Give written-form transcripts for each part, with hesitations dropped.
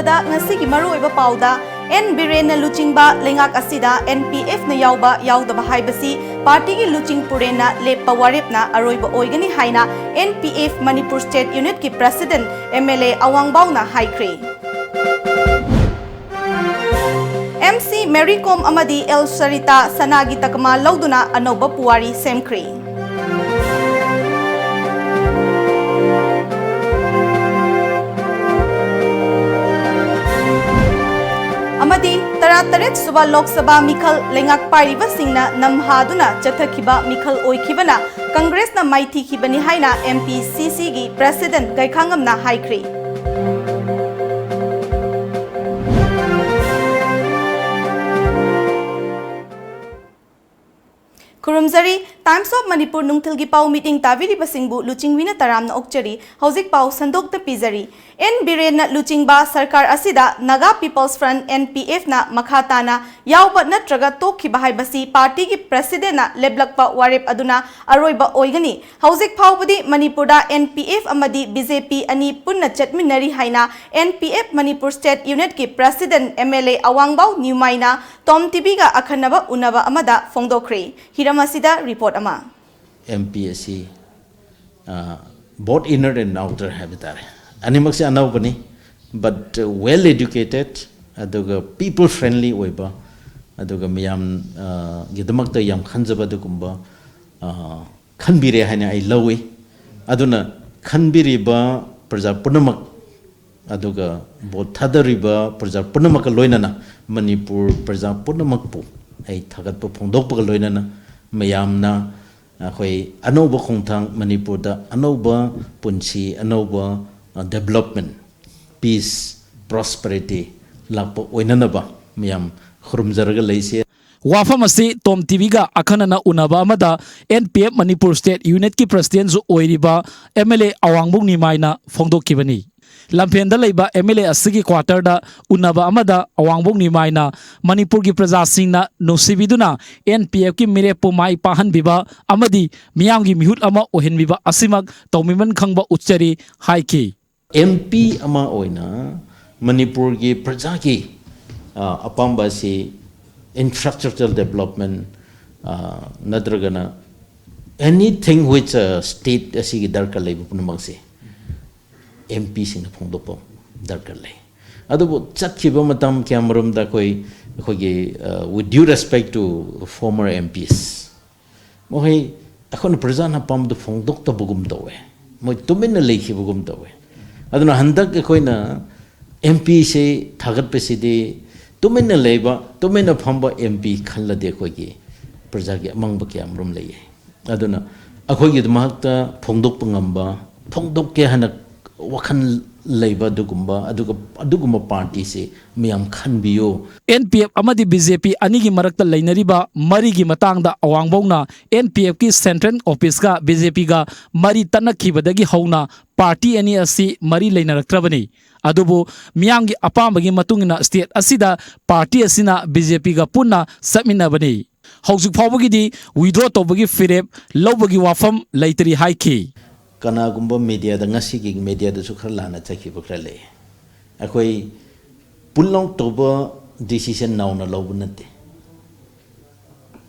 ꯂꯣꯏꯁꯤꯜꯂꯛꯄꯗ ꯉꯁꯤꯒꯤ ꯃꯔꯨꯑꯣꯏꯕ ꯄꯥꯎꯗ N Biren na luchingba lengak asida NPF na yauba yaudaba haibasi party luching purena leppa waripna aroiba oigani haina NPF Manipur State Unit ki President MLA Awangbao na haikre. MC Marycom amadi El Sarita sanagi takama lauduna anoba puwari semkre. Amadi Tarataret Suba Lok Sabha Mikhal Lengak Pariba Singna Namhaduna Chathakiba Mikhal Oikibana Congress na Maiti Kibani Haina MPCC gi President Gaikangam na Haikri. Kurumzari Times of Manipur Nungthilgi Pau meeting Taviri Basingbu Luchingbi na taram na okchari Hauzik Pau Sandok ta Pizari N Biren na Luchingba Sarkar asida Naga People's Front NPF na makhata na yauba natraga tokhiba haibasi party ki president na leblakpa warip aduna aroiba oigani Hauzik Pau budi Manipurda NPF amadi BJP ani punna chatminari haina NPF Manipur State Unit ki President MLA Awangbao Nyumaina Tom TV ga akhanaba unaba amada fongdokre Hiramasida report ama MPSC both inner and outer habitat animaksi anawbani but well educated aduga people friendly oiba aduga miyam gidamakta yam khanjaba dugumba khanbire haina ai lawi aduna khanbiriba praja punamak aduga both thadariba praja punamak loinana Manipur praja punamak pu ai thagat pu phongdok loinana mayamna khoi anoba khongthang Manipur da anoba punchi anoba development peace prosperity lakpo oinanaba mayam khurumjaraga leise Wafamasi Tom TV ga akhanana unaba amada NPF Manipur State Unit ki President zu oiriba MLA Awangbong Nimaina phongdokibani Lampenda leiba MLA asigi quarter da unaba amada Awangbong Nimaina Manipur ki praja singna nosibiduna NPF ki mirepo mai pahan biba amadi miyam gi mihut ama ohen biba asimak tawmiman khangba uchari haiki MP ama oina Manipur ki praja ki apamba si infrastructural development nadragana anything which state asigi darkar leiba punamangse MP sing phongdopo darkar lei adubo chatkiba matam kyamarum da koi with due respect to former MPs mohi akhon prajana pam do phongdok ta bugum dawe moi tumin leikhi bugum dawe aduna handak koina MP se thagat pesidi tumin leiba tumin phamba MP khalla de kogi praja gi amang ba kyamrum lei aduna akhogi dmakta phongdok pangamba phongdok ke hanak wakhan leiba dugumba aduguma party se miyam khanbiyo NPF amadi BJP anigi marakta leinariba marigi matangda Awangbongna NPF ki Central Office ka BJP ga mari tanakhibadagi hauna party ani asi mari leinaraktrabani adubu miyamgi apambagi matungina state asida party asina BJP ga punna sapminabani haujuk phawbagi di withdraw tobagi firep lobagi wafam leitri haiki kana gumba media da ngasi gi media da sukhar lana chaki bukra le akoi pullong toba decision now na lobunate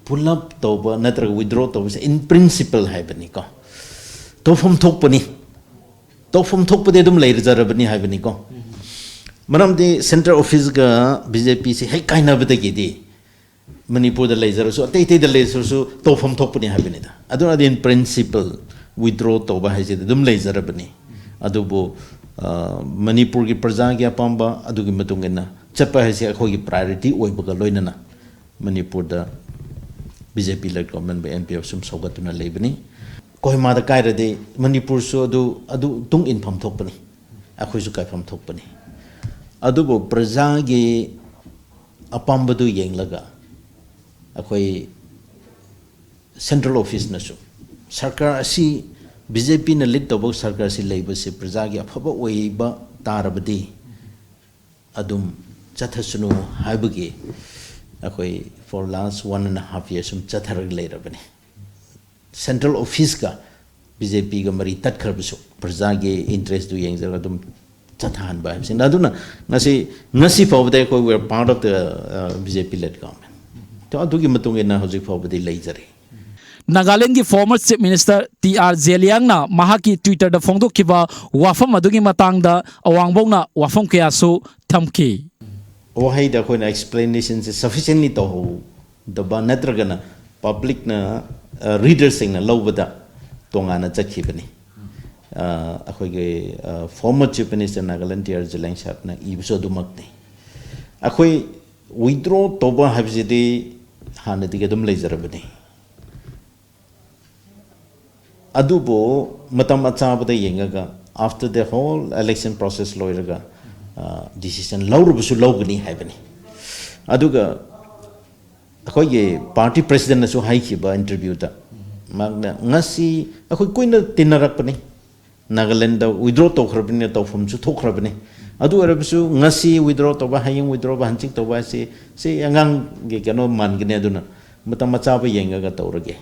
pull up toba natra withdraw toba in principle haibani ko to from thokpani dum leir jarabani haibani ko manam de center office ga BJP se hai kaina badagi di Manipur da leizar so atei da leizar so to from thokpani haibani da aduna in principle withdraw toba haise dum leizarabani adubo Manipur ki praja gi apamba adugi matungena chapa haise akhogi priority oibaga loinana Manipur da BJP led government by NPF sum sogatuna leibani kohima da kaira de Manipur so adu tung in pham thokpani akhoi su kai pham thokpani adubo praja gi apamba du yenglaga akhoi central office na su Sarkar asi BJP na lead tobok sarkar si leiba si praja gi afaba oiba tarabadi adum chathasunu haibagi akoi for last 1.5 years sum chatharag leirabani central office ka BJP ga mari tat kharbisu praja gi interest du yengjar adum Chathan by him. Naduna, Nasi Povde, we are part of the BJP led government. To give Matung in Hosi Povde laser. Nagaland की former chief minister T.R. Zeliang na mahaki Twitter da phongdok kiba wafam adugi matang da awangbong na wafam kaya so thamki. Wahai da koi na explanations is sufficiently to the banatragana public na readers sing na lawbada tongana chakhi bani. Akhoi ge former chief minister Nagaland T.R. Zeliang sharp na ibso dumak ne. Akhoi withdraw toba habsidi hanati ge dum laser bani. Adubo matam achhabada yengaga after the whole election process loiraga decision lawrubusu lawgani haibani aduga akoye party president nasu haikiba interview ta magna ngasi akoi koina tinarakpani Nagaland da withdraw tokhrabni tawfam chu thokhrabni adu arabusu ngasi withdraw toba haying withdraw ba hanching toba se angang ge kano mangine aduna matam achaba yengaga tawrage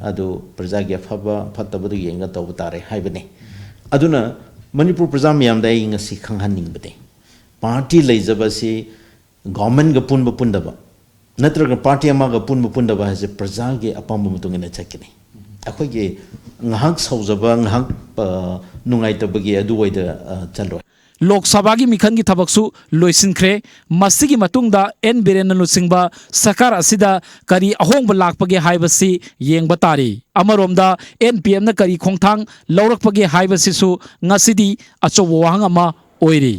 adu prajagi phaba phatabadu yenga tawtare haibani aduna Manipur praja miyam da inga si khanghaning bade party leijaba si government ga punba pundaba natraga party ama ga punba pundaba hase praja ge apamba mutungena chakini akhoi ge ngahak saujaba ngahak nungai tabagi adu waida chalroi Lok Sabha की मिखन की थबकसु लोइसिनख्रे मसी की मतुंगदा N Biren लुचिंगबा सरकार असिदा करी अहोंग लाकपगे हाइबसी Young बतारी अमरोमदा NPM न करी खोंगथांग लौरकपगे हाइबसिसु ngасidi अचोबो वाहंग अमा ओइरी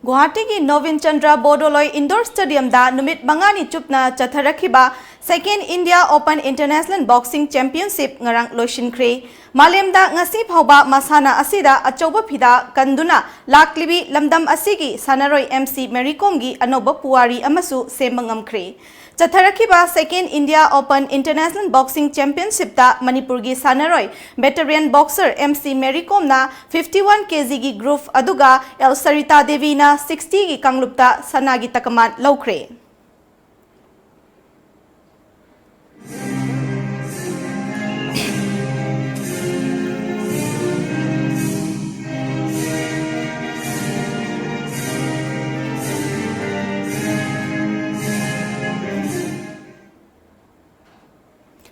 Guwahati ki Novin Chandra Bodoloi Indoor Stadium da numit mangani chupna chatharakiba Second India Open International Boxing Championship ngarang loishinkre Malemda ngasi phauba masana asida achoba phida kanduna laklibi lamdam asigi sanaroi MC Mericomgi anoba puari amasu semangamkre Chatharakiba Second India Open International Boxing Championship ta Manipurgi sanaroi veteran boxer MC Mericom na 51 kg gi group aduga El Sarita Devi na 60 gi kanglupta sanagi takaman laukre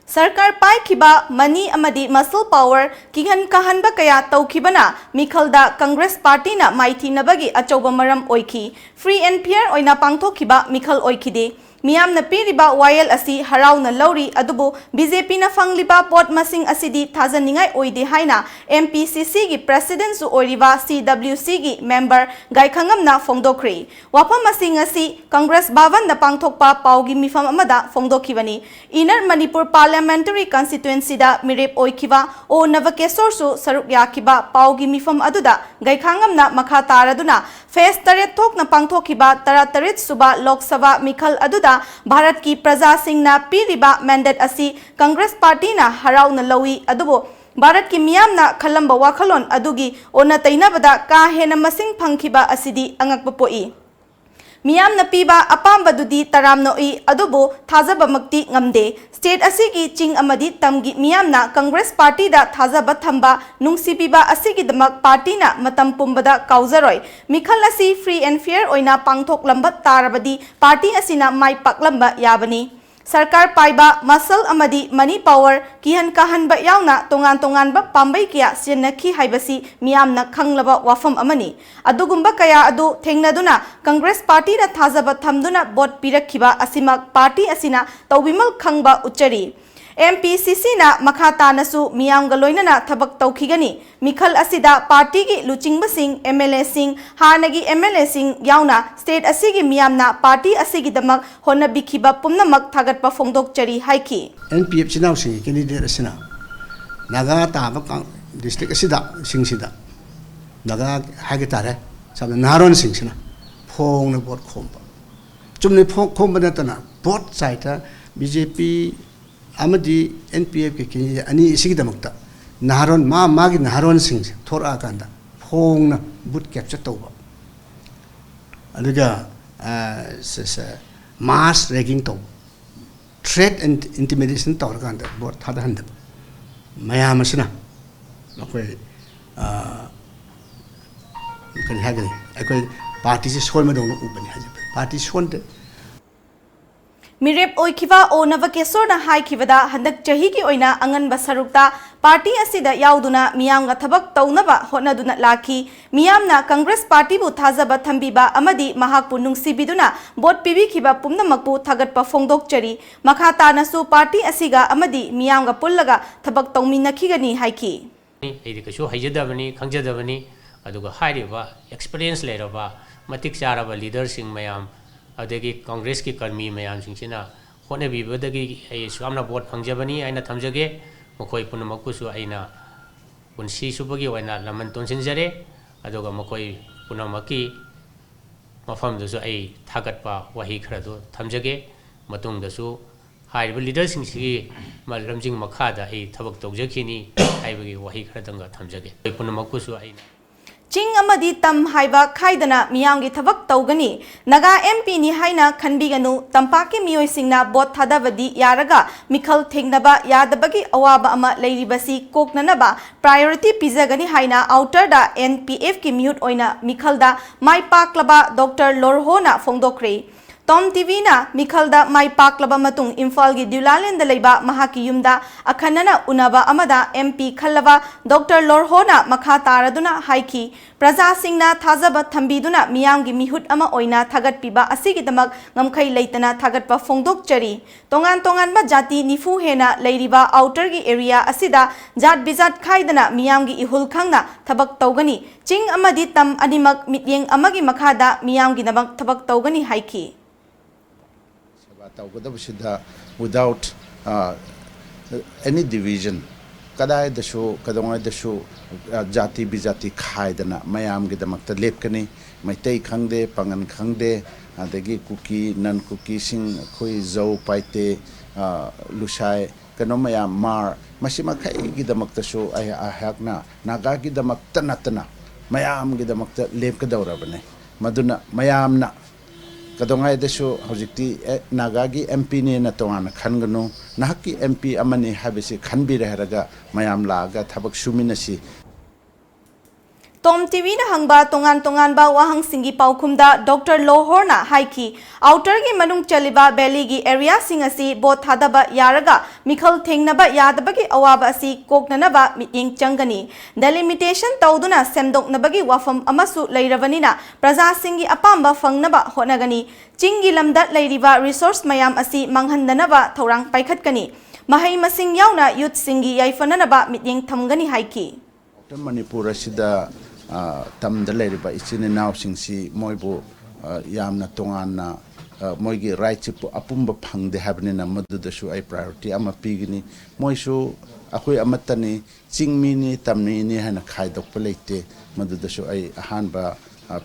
Sarkar pai kiba money amadi muscle power kihan kahanba kaya tawkibana mikhalda Congress Party na maiti nabagi achoba maram oiki free and fair oina pangthokiba mikhal oikide Miyam na piriba YL asi haraw na lauri adubo BJP na fangliba pot masing asidi thajaningay oide haina MPCC gi president su oiriba CWC gi member gaikhangam na fongdokre wapam masing asi Congress Bhavan na pangthokpa paugi mifam amada fongdokibani Inner Manipur Parliamentary Constituency da mirep oikiba o Navakesor su saruk yakiba paugi mifam aduda gaikhangam na makha taraduna face taret thok na pangthokiba taratarit suba Lok Sabha mikhal aduda Bharat ki praja singh na piriba mandate asi Congress Party na haraw na lawi adubo Bharat ki miyam na khalamba wakhalon adugi ona tainabada ka hena masing phangkiba asidi angakpapoi Miyam na piba apamba dudi taram noi adubo thajaba makti ngamde state asigi ching amadi tamgi miyam na Congress Party da thajaba thamba nungsi piba asigi damak party na matam pumbada kauzaroi mikhal asi free and fair oina pangthok lambat tarabadi party asina mai paklamba yabani Sarkar paiba muscle amadi money power kihan kahanba yauna tongan ba pambai kya sinakhi haibasi miyamna khanglaba wafam amani adugumba kaya adu thengnaduna Congress Party na thajaba thamduna bot pirakhiba asimak party asina tawbimal khangba uchari MPCC na makhata nasu miyam galoina na thabak tawkhigani mikhal asida party gi luchingba sing MLA sing hanagi MLA sing yauna state asigi miyam na party asigi damak honna bikhiba pumnamak thagatpa phongdok chari haiki NPF chinaw sing candidate asina naga taba district asida sing sida naga hagetare sabna naron sing sina phong na bot khomba chumne phong khomba na tana bot side BJP amadi NPF ke kini ani isigi damakta naharon magi naharon sing thora kanda phong na boot capture tawba aduga mass ragging taw threat and intimidation taw kanda bot thada handa mayam asna makoi ꯀꯔꯤ ꯍꯥꯏꯒꯅꯤ ꯑꯩꯈꯣꯏ ꯄꯥꯔꯇꯤꯁꯤ ꯁꯣꯟꯕꯗꯧꯅ ꯎꯕꯅꯤ ꯍꯥꯏꯖꯕ party ꯁꯣꯟꯗꯦ ꯃꯤꯔꯦꯞ ꯑꯣꯏꯈꯤꯕ ꯑꯣ ꯅꯕꯀꯦꯁꯣꯔꯅ ꯍꯥꯏꯈꯤꯕꯗ ꯍꯟꯗꯛ ꯆꯍꯤꯒꯤ ꯑꯣꯏꯅ ꯑꯉꯟꯕ ꯁꯔꯨꯛꯇ ꯄꯥꯔꯇꯤ ꯑꯁꯤꯗ ꯌꯥꯎꯗꯨꯅ ꯃꯤꯌꯥꯝꯒ ꯊꯕꯛ ꯇꯧꯅꯕ ꯍꯣꯠꯅꯗꯨꯅ ꯂꯥꯛꯈꯤ ꯃꯤꯌꯥꯝꯅ ꯀꯪꯒ꯭ꯔꯦꯁ ꯄꯥꯔꯇꯤꯕꯨ ꯊꯥꯖꯕ ꯊꯝꯕꯤꯕ ꯑꯃꯗꯤ ꯃꯍꯥꯛꯄꯨ ꯅꯨꯡꯁꯤꯕꯤꯗꯨꯅ ꯚꯣꯠ ꯄꯤꯕꯤꯈꯤꯕ ꯄꯨꯝꯅꯃꯛꯄꯨ ꯊꯥꯒꯠꯄ ꯐꯣꯡꯗꯣꯛꯆꯔꯤ ꯃꯈꯥ ꯇꯥꯅꯁꯨ ꯄꯥꯔꯇꯤ ꯑꯁꯤꯒ ꯑꯃꯗꯤ ꯃꯤꯌꯥꯝꯒ ꯄꯨꯜꯂꯒ ꯊꯕꯛ ꯇꯧꯃꯤꯟꯅꯈꯤꯒꯅꯤ ꯍꯥꯏꯈꯤ ꯑꯩꯗꯤ ꯀꯩꯁꯨ ꯍꯩꯖꯗꯕꯅꯤ ꯈꯪꯖꯗꯕꯅꯤ ꯑꯗꯨꯒ ꯍꯥꯏꯔꯤꯕ ꯑꯦꯛꯁꯄꯤꯔꯤꯌꯦꯟꯁ ꯂꯩꯔꯕ ꯃꯇꯤꯛ ꯆꯥꯔꯕ ꯂꯤꯗꯔꯁꯤꯡ ꯃꯌꯥꯝ ꯑꯗꯒꯤ ꯀꯪꯒ꯭ꯔꯦꯁꯀꯤ ꯀꯔꯃꯤ ꯃꯌꯥꯝꯁꯤꯡꯁꯤꯅ ꯍꯣꯠꯅꯕꯤꯕꯗꯒꯤ ꯑꯩ ꯌꯥꯝꯅ ꯚꯣꯠ ꯐꯪꯖꯕꯅꯤ ꯑꯩꯅ ꯊꯝꯖꯒꯦ ꯃꯈꯣꯏ ꯄꯨꯝꯅꯃꯛꯄꯨꯁꯨ ꯑꯩꯅ ꯄꯨꯟꯁꯤ ꯁꯨꯕꯒꯤ ꯑꯣꯏꯅ ꯂꯃꯟ ꯇꯣꯟꯁꯤꯟꯖꯔꯦ ꯑꯗꯨꯒ ꯃꯈꯣꯏ ꯄꯨꯝꯅꯃꯛꯀꯤ ꯃꯐꯝꯗꯨꯁꯨ ꯑꯩ ꯊꯥꯒꯠꯄ ꯋꯥꯍꯩ ꯈꯔꯗꯨ ꯊꯝꯖꯒꯦ ꯃꯇꯨꯡꯗꯁꯨ ꯍꯥꯏꯔꯤꯕ ꯂꯤꯗꯔꯁꯤꯡꯁꯤꯒꯤ ꯂꯝꯖꯤꯡ ꯃꯈꯥꯗ ꯑꯩ ꯊꯕꯛ ꯇꯧꯖꯈꯤꯅꯤ ꯍꯥꯏꯕꯒꯤ ꯋꯥꯍꯩ ꯈꯔꯗꯪꯒ ꯊꯝꯖꯒꯦ ꯑꯩ ꯄꯨꯝꯅꯃꯛꯄꯨꯁꯨ ꯑꯩꯅ ꯆꯤꯡ ꯑꯃꯗꯤ ꯇꯝ ꯍꯥꯏꯕ ꯈꯥꯏꯗꯅ ꯃꯤꯌꯥꯝꯒꯤ ꯊꯕꯛ ꯇꯧꯒꯅꯤ ꯅꯥꯒꯥ MP ꯅꯤ ꯍꯥꯏꯅ ꯈꯟꯕꯤꯒꯅꯨ ꯇꯝꯄꯥꯛꯀꯤ ꯃꯤꯑꯣꯏꯁꯤꯡꯅ ꯚꯣꯠ ꯊꯥꯗꯕꯗꯤ ꯌꯥꯔꯒ ꯃꯤꯈꯜ ꯊꯦꯡꯅꯕ ꯌꯥꯗꯕꯒꯤ ꯑꯋꯥꯕ ꯑꯃ ꯂꯩꯔꯤꯕꯁꯤ ꯀꯣꯛꯅꯅꯕ ꯄ꯭ꯔꯥꯏꯌꯣꯔꯤꯇꯤ ꯄꯤꯖꯒꯅꯤ ꯍꯥꯏꯅ ꯑꯥꯎꯇꯔꯗ NPF ꯀꯤ ꯃꯤꯍꯨꯠ ꯑꯣꯏꯅ ꯃꯤꯈꯜꯗ ꯃꯥꯏ ꯄꯥꯛꯂꯕ ꯗꯣꯛꯇꯔ ꯂꯣꯔꯍꯣꯅ ꯐꯣꯡꯗꯣꯛꯈ꯭ꯔꯦ ꯇꯣꯝ ꯇꯤꯚꯤꯅ ꯃꯤꯈꯜꯗ ꯃꯥꯏ ꯄꯥꯛꯂꯕ ꯃꯇꯨꯡ ꯏꯝꯐꯥꯜꯒꯤ ꯗ꯭ꯌꯨꯂꯥꯂꯦꯟꯗ ꯂꯩꯕ ꯃꯍꯥꯛꯀꯤ ꯌꯨꯝꯗ ꯑꯈꯟꯅꯅ ꯎꯅꯕ ꯑꯃꯗ MP ꯈꯜꯂꯕ ꯗꯣꯛꯇꯔ ꯂꯣꯔꯍꯣꯅ ꯃꯈꯥ ꯇꯥꯔꯗꯨꯅ ꯍꯥꯏꯈꯤ ꯄ꯭ꯔꯖꯥꯁꯤꯡꯅ ꯊꯥꯖꯕ ꯊꯝꯕꯤꯗꯨꯅ ꯃꯤꯌꯥꯝꯒꯤ ꯃꯤꯍꯨꯠ ꯑꯃ ꯑꯣꯏꯅ ꯊꯥꯒꯠꯄꯤꯕ ꯑꯁꯤꯒꯤꯗꯃꯛ ꯉꯝꯈꯩ ꯂꯩꯇꯅ ꯊꯥꯒꯠꯄ ꯐꯣꯡꯗꯣꯛꯆꯔꯤ ꯇꯣꯉꯥꯟ ꯇꯣꯉꯥꯟꯕ ꯖꯥꯇꯤ ꯅꯤꯐꯨ ꯍꯦꯟꯅ ꯂꯩꯔꯤꯕ ꯑꯥꯎꯇꯔꯒꯤ ꯑꯦꯔꯤꯌా ꯑꯁꯤꯗ ꯖꯥꯠ ꯕꯤꯖꯥꯠ ꯈꯥꯏꯗꯅ ꯃꯤꯌꯥꯝꯒꯤ ꯏꯍꯨꯜ ꯈꯪꯅ ꯊꯕꯛ ꯇꯧꯒꯅꯤ ꯆꯤꯡ ꯑꯃꯗꯤ ꯇꯝ ꯑꯅꯤꯃꯛ ꯃꯤꯠꯌꯦꯡ ꯑꯃꯒꯤ ꯃꯈꯥꯗ ꯃꯤꯌꯥꯝꯒꯤꯗꯃꯛ ꯊꯕꯛ ꯇꯧꯒꯅꯤ ꯍꯥꯏꯈꯤ without any division kadai dasu kadongai dasu jati bijati khaidana mayam gidamakta lepkani maitai khangde pangan khangde adagi kuki nan kuki sing khoi zau paite lusai kano mayam mar masima khai gidamakta su ai hakna naga gidamakta natana mayam gidamakta lepkadawrabane maduna mayamna kadongai desu hojikti nagagi MP ne na tongana khangano nahaki MP amani habisi khanbire haraga mayam laga thabak suminasi Tom TV na hangba tongan ba wahang singi paukumda Dr. Lohorna haiki outer gi manung chaliba belly gi area singasi bot hadaba yaraga mikhal thengnaba yadabagi awaba asi koknanaba miting changani delimitation tawduna semdoknabagi wafam amasu leiravanina praja singi apamba fangnaba honagani chingi lamda leiriba resource mayam asi manghandanaba thorang paikhatkani mahai masing yauna youth singi yaifananaba miting thamgani haiki Manipur asida tamda leiriba ichine naw singsi moibu yamna tongana moigi right chipu apumba phangde habnina madudasu ai priority ama pigini moisu akoi amatani chingmi ni tamni ni hana khaidok peleite madudasu ai ahanba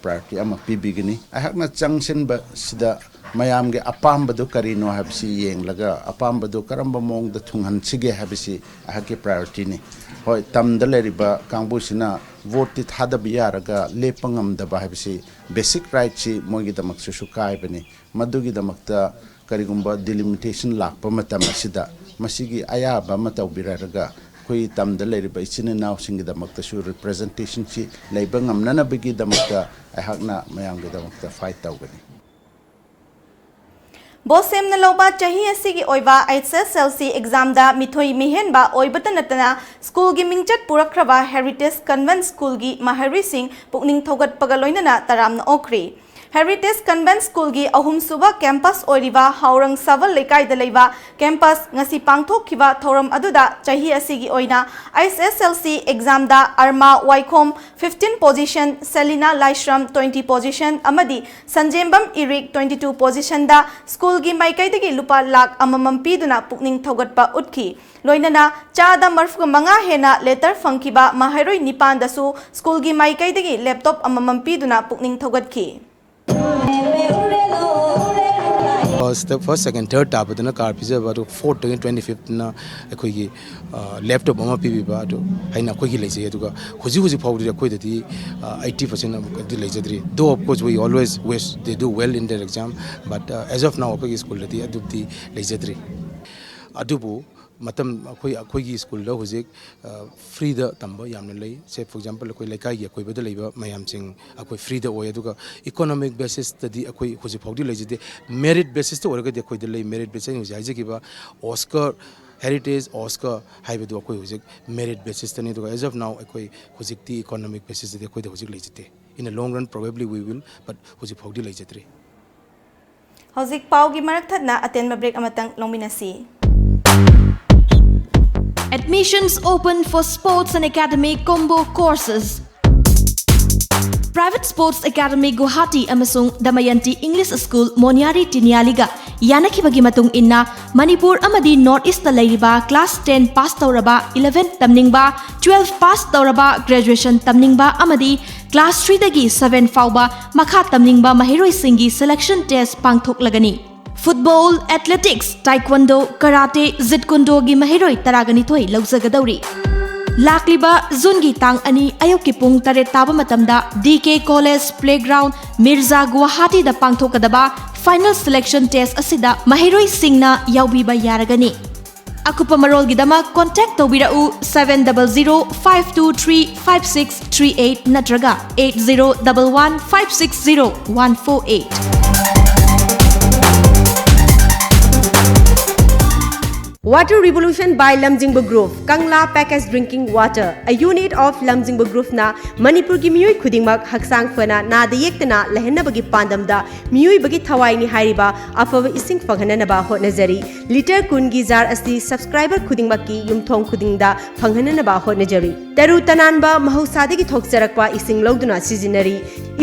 priority ama pibigini ahakna changsen ba sida mayamge apambadu karino habsi yenglaga apambadu karamba mongda thunghan sige habsi ahake priority ni hoi tamda leriba kangbusina vote thadab yaraga lepangam daba habsi basic right chi mogi damak su kai bani madugi damakta karigumba delimitation lakpa matam asida masigi ayaba matawbiraga koi tamda leriba ichine naw singi damakta su representation chi leibangam nana bigi damakta ahakna mayamge damakta fight tawgani Bosem na loba chahi asigi oiba SSLC exam da mithoi mihenba oibata natana school gi mingchat purakraba Heritage Convent School gi mahari sing pukning thogat pagaloinana taramna okri Heritage Convent School gi ahum suba campus oiriba haurang saval lekai da leiba campus ngasi pangthok khiba thoram aduda chahi asigi oina SSLC exam da Arma Waikhom 15 position Selina Laishram 20 position amadi Sanjembam Irik 22 position da school gi maikai dagi lupa lakh amamam piduna pukning thogatpa utki loinana chada marfu manga hena letter fangkiba mahairoi nipan dasu school gi maikai dagi laptop amamam piduna pukning thogatki Step first, second, third tab na car pizza about 4th to 25th na ekoi laptop ama pi ba do haina koi gi leise aduga huji phawdi koi dati 80% di leise though of course we always wish they do well in their exam but as of now apagi school dati adupti leise adubu matam akhoi school da huzik free da tamba yamna lei say for example akhoi laikai gi akhoi bada leiba mayam sing akhoi free da oya duga economic basis tadi akhoi huzik phawdi leijide merit basis to oraga de akhoi da lei merit basis huzik haije ba Oscar heritage Oscar haibe do akhoi huzik merit basis tani duga as of now akhoi huzik ti economic basis de akhoi da huzik leijite in a long run probably we will but huzik phawdi leijatre Hozik pau gi marak thatna aten ma break amatang longminasi. Admissions open for sports and academy combo courses. Private Sports Academy Guwahati amasung Damayanti English School Moniari Tinialiga yanakibagi matung inna Manipur amadi North East lairiba class 10 pass tauraba 11 tamningba 12 pass tauraba graduation tamningba amadi class 3 dagi 7 fauba makha tamningba mahiroi singi selection test pangthoklagani. Football, athletics, taekwondo, karate, zitkundo gi mahiroi taragani thoi laujagadauri. Lakliba Zungi Tang Ani Ayoki Pung Tare Taba Matamda DK College Playground Mirza Guwahati da Pangthokadaba Final Selection Test Asida Mahiroi Singna Yaubiba Yaragani. Akupa Marol Gidama contact Tobirau 700-523-5638 Natraga 8011-560-148. Water Revolution by Lamjingba Group, Kangla Packaged Drinking Water, a unit of Lamjingba Group na Manipur ki miyoi khudingmak haksang fana na da yektana lehenna bagi pandam da miyoi bagi thawai ni hairiba afawa ising phanghana ba hotnajari liter kun gi jar asi subscriber khudingmak ki yumthong khudingda phanghana ba hotnajari taru tananba mahusadi gi thokjarakwa ising logduna sijinari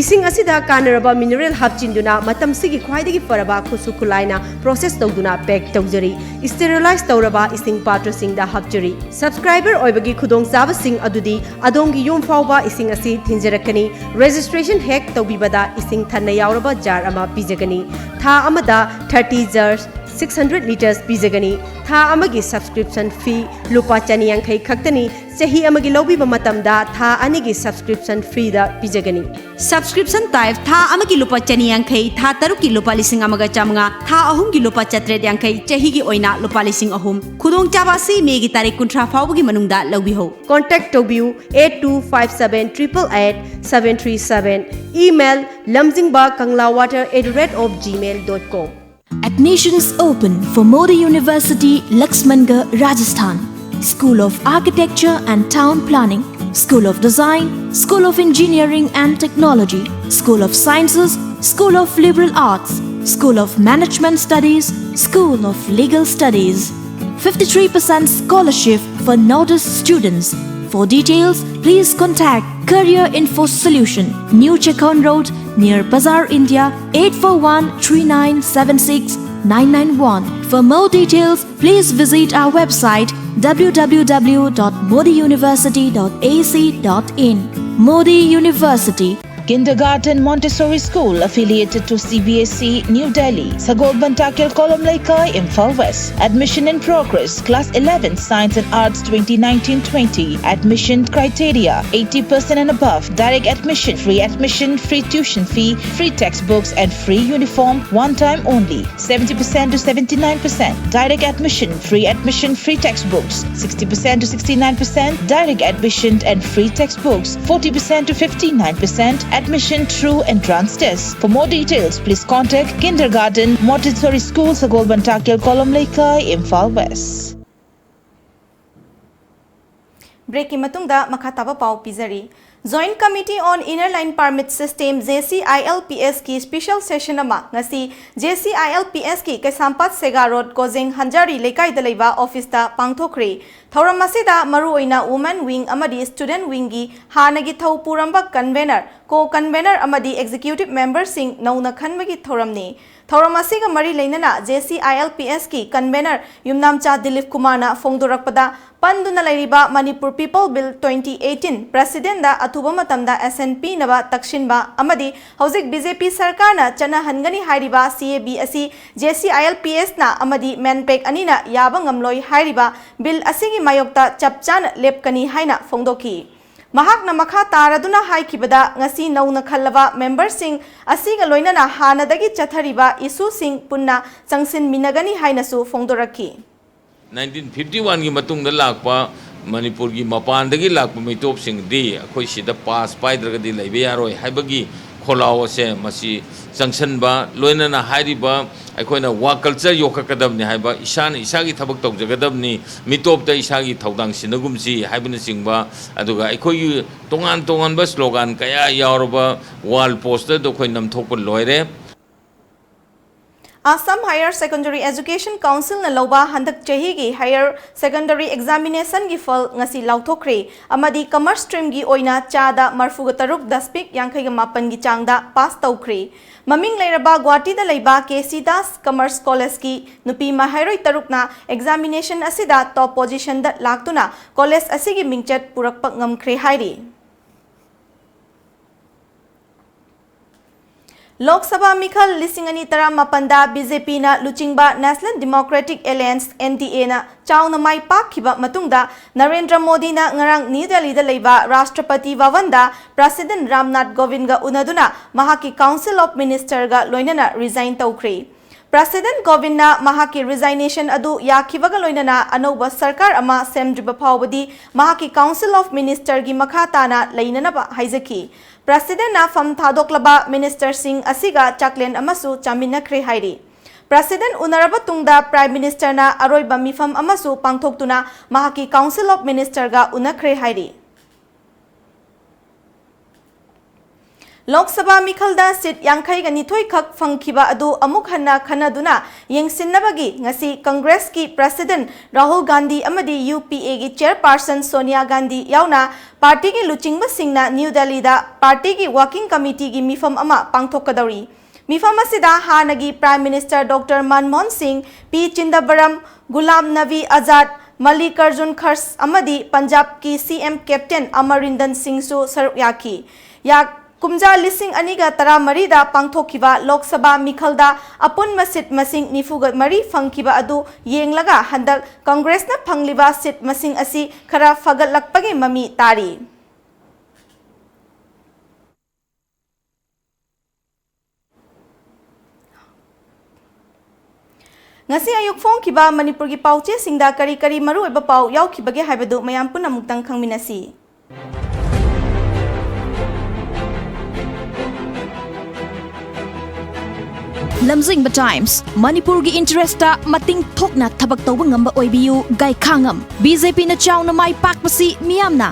ising asida kanaraba mineral hapchinduna matam sigi khwaidagi faraba khusu khulaina process tawduna pack tawjari sterilize tauraba ising patra sing da hapjari subscriber oibagi khudong jaba sing adudi adongi yum fawba ising asi thinjarakani registration hack tawbibada ising thanna yauraba jar ama pijagani tha amada 30 jars 600 liters pijagani tha amagi subscription fee lupa chani yankhai khaktani chahi amagi lobiba matamda tha anigi subscription free da pijagani subscription type tha amagi lupa chani yankhai tha taruki lupa lising amaga chamnga tha ahum gi lupa chatre yankhai chahi gi oina lupa lising ahum khudong chaba si megi tarik kuntra fawgi manungda lobi ho contact tobiu 8257888737 email lamjingbakanglawwater@gmail.com. Admissions open for Modi University, Laxmangarh, Rajasthan. School of Architecture and Town Planning, School of Design, School of Engineering and Technology, School of Sciences, School of Liberal Arts, School of Management Studies, School of Legal Studies. 53% scholarship for novice students. For details, please contact Career Info Solution, New Chekon Road, near Bazaar, India, 841-3976-991. For more details, please visit our website www.modiuniversity.ac.in. Modi University. Kindergarten Montessori School affiliated to CBSE New Delhi, Sagol Bantakil Kolom Laikai, Imphal West. Admission in progress. Class 11 Science and Arts 2019-20. Admission criteria 80% and above. Direct admission, free tuition fee, free textbooks and free uniform one time only. 70% to 79%. Direct admission, free textbooks. 60% to 69%. Direct admission and free textbooks. 40% to 59%. Admission through entrance test. For more details, please contact Kindergarten Montessori School, Sagol Bantakil, Kolom Laikai, Imphal West. Break ki matungda makataba pau pizari. Joint Committee on Inner Line Permit System JCILPS ki special session ama ngasi JCILPS ki Kesampat Sega Road Kozing Hanjari Lekai Dalaiba Office ta pangthokri. Thauram masida maru oina Women Wing amadi Student Wing gi hanagi thau puramba convener co-convener amadi executive member sing nauna khanmagi thoramni. Thauram asiga mari leinana JCILPS ki convener Yumnamcha Dilip Kumar na fongdorakpada panduna lairiba Manipur People Bill 2018 President da athuba matamda SNP naba takshinba amadi hauzik BJP sarkar na chana hangani hairiba CAB asi JCILPS na amadi manpack anina yaba ngamloi hairiba bill asigi mayokta chapchan lepkani haina fongdoki. Mahakna makha taraduna haikibada ngasi nauna khallaba member sing asiga loinana hanadagi chathariba isu sing punna changsin minagani haina su fongdoraki. 1951 की मतुंग लाकपा मणिपुर की मपानदगी लाकपा मितोपसिंगदी अखोई सिदा पास पाइद्रगदी लैबे यारोय हाइबगी खोलाव से मसी जंक्शनबा लोइनना हाइरिबा अखोइना वा culture योखकदबनि हाइबा इसान इसागी थबक तौजगदबनि मितोपता इसागी थौदांग सिनगुमसी हाइबनि सिंगबा अदुगा अखोई तोंगान तोंगानबा slogan कया यावरबा वाल पोस्टर दो खोइ नमथोकप लोइरे Assam Higher Secondary Education Council na lauba handak chahi gi Higher Secondary Examination gi fal ngasi lauthokre amadi commerce stream gi oina chada marfuga taruk daspik yankhai ga mapan gi changda pass tawkre maming leiraba Guwahati da leiba KC Das Commerce College ki nupi mahairoi tarukna examination asida top position da laktuna college asigi mingchat purakpak ngamkre hairi Lok Sabha Mikhal Lisingani Tara Mapanda BJP na Luchingba National Democratic Alliance NDA na Chawna Mai Pak Khiba Matungda Narendra Modi na ngarang New Delhi da leiba Rashtrapati Bhavan President Ramnath Kovind ga unaduna Mahaki Council of Minister ga loinana resign tawkre President Kovind na Mahaki resignation adu yakhibaga loinana anoba sarkar ama semdriba phawbadi Mahaki Council of Minister gi makha na leinana ba haizaki President na fam thadoklaba Minister Singh asiga chaklen amasu chaminakre hairi President unaraba tungda Prime Minister na aroiba mifam amasu pangthoktuna Mahaki Council of Minister ga unakre hairi Lok Sabha Mikhalda sit yankhai ga nithoi khak phangkhiba adu amuk hanna khanaduna yengsinnabagi ngasi Congress ki President Rahul Gandhi amadi UPA gi Chairperson Sonia Gandhi yauna party ki luchingba singna New Delhi da party ki working committee gi mifam ama pangthokadauri mifam asida hanagi Prime Minister Dr. Manmohan Singh P Chindabaram Gulam Nabi Azad Mallikarjun Khars amadi Punjab ki CM Captain Amarindan Singh su saruk yaki yak Kumja lising aniga tara marida pangthokiba Lok Sabha Mikhalda apun masit masing nifuga mari fangkiba adu yenglaga handak Congress na phangliba sit masing asi khara fagalakpagi mami tari Ngasi ayuk phongkiba Manipur gi pauche singda kari kari maru eba pau yaukibage haibadu mayam pun amukdang khangminasi Lamjingba Times Manipur gi interest ta mating thokna thabak tawba ngamba oibiu gai khangam BJP na chawna mai pakpasi miyamna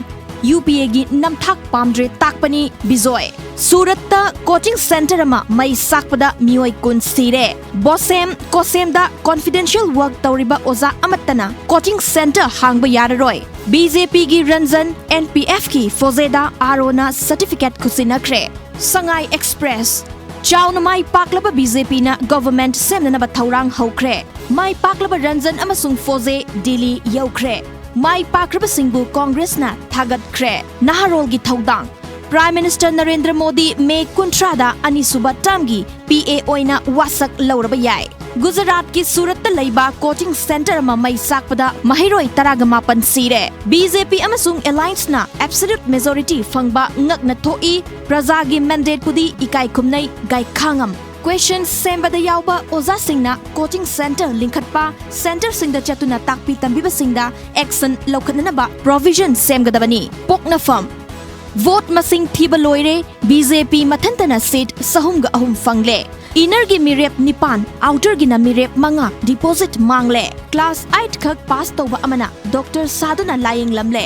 UPA gi namthak pamdre takpani bijoy Surat ta coaching center ama mai sakpada mioi kun sire Bosem Kosem da confidential work tawriba oza amatana coaching center hangba yararoi BJP gi Ranjan NPF ki Fozeda Arona certificate kusinakre Sangai Express Chawna mai paklaba BJP na government semnanaba thaurang hokre mai paklaba Ranjan amasung Foze Delhi yaukre mai paklaba singbu Congress na thagat kre naharol gi thaudang Prime Minister Narendra Modi May Kuntrada Anisuba Tamgi PA oina wasak lauraba yai Gujarat ki Surat ta leiba coaching center ma mai sakpada mahiroi taragamapan sire BJP amasung alliance na absolute majority fangba ngakna thoi praja gi mandate pudi ikai khumnai gai khangam Question sembada yauba oza singna coaching center linkhatpa center singda chatuna takpi tambiba singda action lokhatna ba provision semgadabani pokna firm Vote masing thiba loire BJP mathantana seat sahumga ahum fangle Inner gi mirep nipan outer gi na mirep manga deposit mangle class 8 khak pass tawba amana Dr. Saduna Laying lamle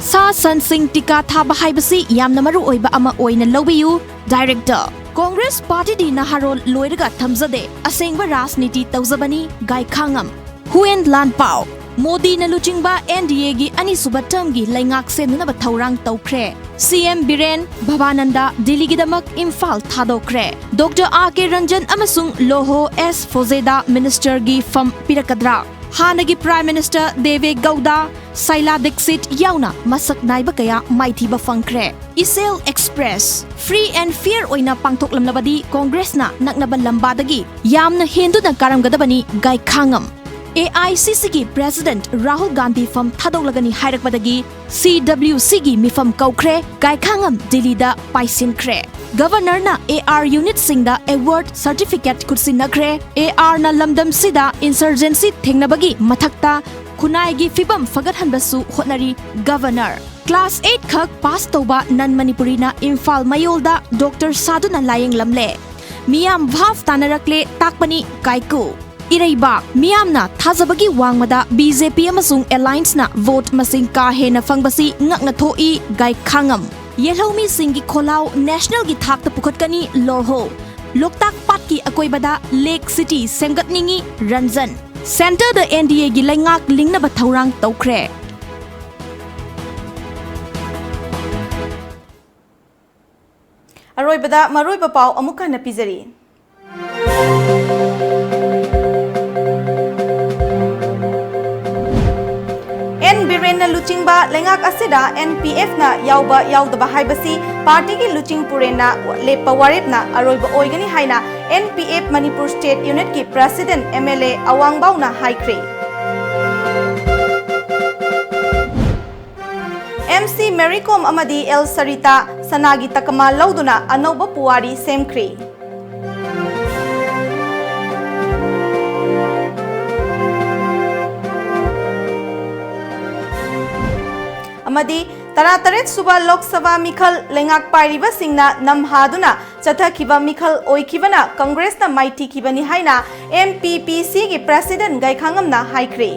Sa San Singh tika thaba haibasi yamna maru oiba ama oina lobiyu Director Congress Party di naharol loiraga thamjade asengba rajniti tawjabani gai khangam Huyen Lanpao Modi na Luchingba NDA gi ani subatam gi laingak semnaba thaurang tawkre CM Biren Bhavananda Delhi gi damak Imphal thadokre Dr. R.K. Ranjan amasung Loho S. Fozeda Minister gi fam pirakadra Hanagi Prime Minister Deve Gowda Saila Dixit yauna masak naiba kaya maithiba fangkre Isel Express Free and fair oina pangthoklamnabadi Congress na naknaba lambadagi yamna hindu na karamgadabani gai khangam AICC ki President Rahul Gandhi fam thadoklagani hairakpadagi CWC gi mifam kaukre gai khangam Delhi da paisinkhre Governor na AR unit singda award certificate kursinakre AR na lamdam sida insurgency thengnabagi mathakta खुनाई फिबम फगतहनबसु होटनरी governor class 8 खक pass तौबा नन मणिपुरी ना Imphal मयोलदा doctor साधुना लायेंग लमले मियाम भाव तानरकले ताकपनी काइकु इरेबा मियामना थाजबगी वांगमदा बीजेपी अमसुंग अलायंस ना वोट मसिंग का हेना फंगबसी ngakna thoi gai khangam yelhomi singi खोलाव नेशनल की थाक पुखटकनी लोरहो लोकताक पाट की अकोइबदा लेक सिटी सेमगतनिंगी रंजन सेंटर द एनडीए की लैंगाक लिंगनब थौरांग तौख्रे अरोइबदा मरोइबा पाव अमुक हन पिजरी एन बिरेन लुचिंगबा लेंगाक असिदा एनपीएफ ना याउबा याउदबा हाइबसी पार्टी की लुचिंग पुरेना लेपा वारेपना अरोइबा ओइगनी हाइना एनपीएफ मणिपुर स्टेट यूनिट की प्रेसिडेंट एमएलए अवांगबाउना हाइख्रे एमसी मेरीकॉम अमदी एल सरिता सनागी तकमा लौदुना अनौबा पुवारी सेमख्रे अमदी तरातरेत सुबा लोकसभा मिखल लेंगाक पाइरिबा सिंगना नमहादुना चथाखिबा मिखल ओइखिबना कांग्रेसना माइथिखिबनी हाइना एमपीपीसी की प्रेसिडेंट गाइखांगमना हाइख्रे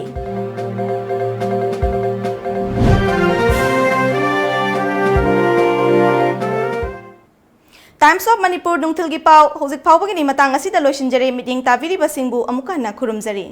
टाइम्स ऑफ मणिपुर नुंगथलगी पाव हौजिक फावबगनी मतंग असिदा लोइसिनजरे मीटिंग ताबिरिबा सिंगबु अमुक हन्ना खुरुमजरी